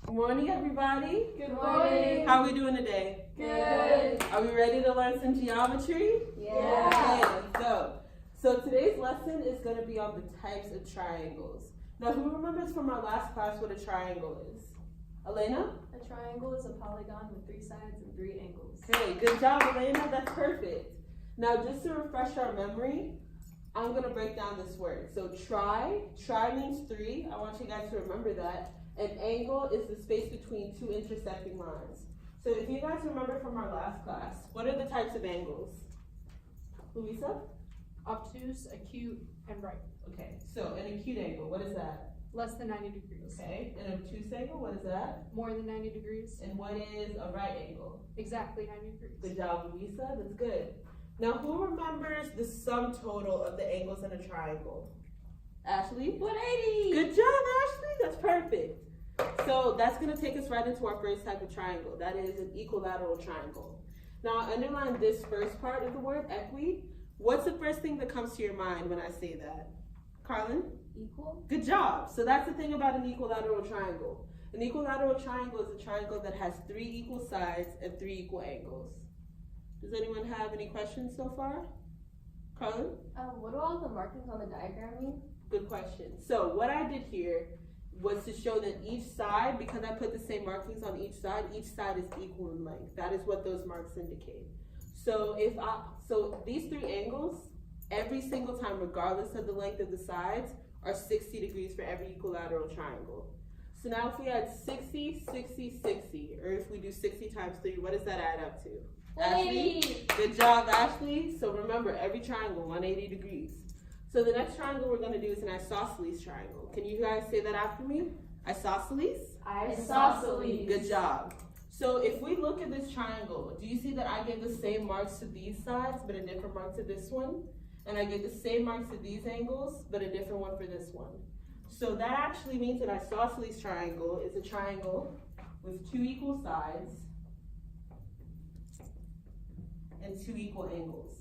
Good morning, everybody. Good morning. How are we doing today? Good. Are we ready to learn some geometry? Yeah. Okay, let's go. So today's lesson is going to be on the types of triangles. Now, who remembers from our last class what a triangle is? Elena? A triangle is a polygon with 3 sides and 3 angles. Okay, good job, Elena. That's perfect. Now, just to refresh our memory, I'm going to break down this word. So tri means 3. I want you guys to remember that. An angle is the space between 2 intersecting lines. So if you guys remember from our last class, what are the types of angles? Louisa? Obtuse, acute, and right. Okay, so an acute angle, what is that? Less than 90 degrees. Okay, an obtuse angle, what is that? More than 90 degrees. And what is a right angle? Exactly 90 degrees. Good job, Louisa. That's good. Now, who remembers the sum total of the angles in a triangle? Ashley? 180. Good job, Ashley. That's perfect. So that's going to take us right into our first type of triangle. That is an equilateral triangle. Now, underline this first part of the word, equi. What's the first thing that comes to your mind when I say that? Carlin? Equal. Good job. So that's the thing about an equilateral triangle. An equilateral triangle is a triangle that has 3 equal sides and 3 equal angles. Does anyone have any questions so far? Carlin? What do all the markings on the diagram mean? Good question. So what I did here was to show that each side, because I put the same markings on each side is equal in length. That is what those marks indicate. So so these 3 angles, every single time, regardless of the length of the sides, are 60 degrees for every equilateral triangle. So now if we add 60, 60, 60, or if we do 60 times 3, what does that add up to? 180. Ashley? Good job, Ashley. So remember, every triangle, 180 degrees. So the next triangle we're going to do is an isosceles triangle. Can you guys say that after me? Isosceles? Isosceles. Good job. So if we look at this triangle, do you see that I gave the same marks to these sides, but a different mark to this one? And I gave the same marks to these angles, but a different one for this one. So that actually means an isosceles triangle is a triangle with 2 equal sides and 2 equal angles,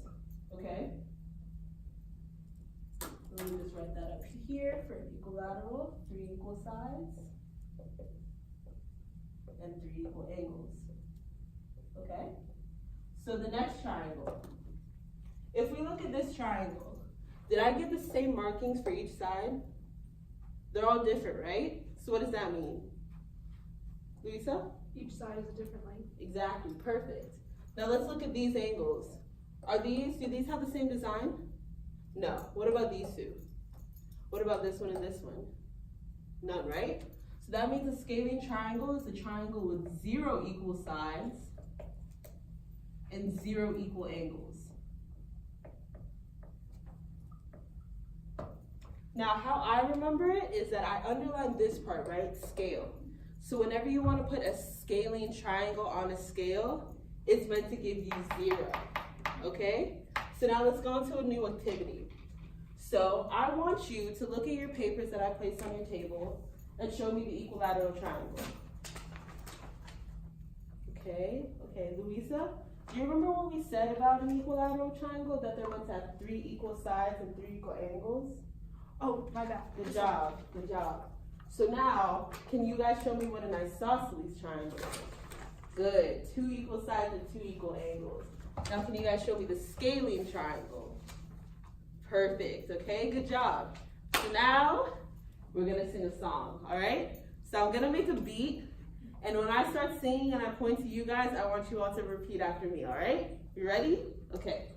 okay? Let me just write that up here for equilateral, 3 equal sides and 3 equal angles, okay? So the next triangle. If we look at this triangle, did I give the same markings for each side? They're all different, right? So what does that mean? Lisa? Each side is a different length. Exactly, perfect. Now let's look at these angles. Do these have the same design? No. What about these 2? What about this one and this one? None, right? So that means a scalene triangle is a triangle with 0 equal sides and 0 equal angles. Now, how I remember it is that I underline this part, right? Scale. So whenever you want to put a scalene triangle on a scale, it's meant to give you 0, okay? So now let's go into a new activity. So I want you to look at your papers that I placed on your table and show me the equilateral triangle. Okay, Louisa, do you remember what we said about an equilateral triangle? That they're meant to have 3 equal sides and 3 equal angles? Oh, my bad. Good job, good job. So now, can you guys show me what an isosceles triangle is? Good, 2 equal sides and 2 equal angles. Now can you guys show me the scalene triangle? Perfect, okay, good job. So now, we're gonna sing a song, all right? So I'm gonna make a beat, and when I start singing and I point to you guys, I want you all to repeat after me, all right? You ready? Okay.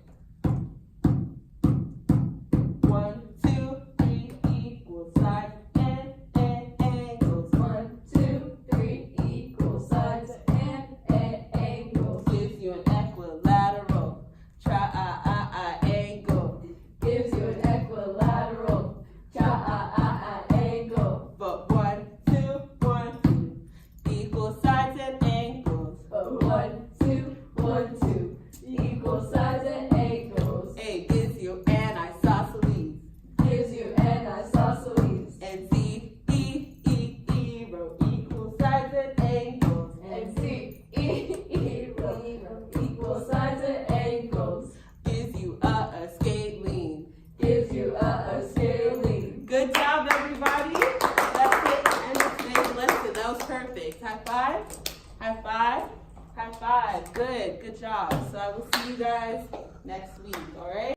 1, 2, 3, equal sides and angles. 1, 2, 3, equal sides and angles. Gives you an equilateral triangle. Gives you an equilateral triangle. But 1, 2, 1, 2, equal sides and angles. But 1, 2, 1, 2, equal sides and Perfect. High five. High five. High five. Good. Good job. So I will see you guys next week. All right.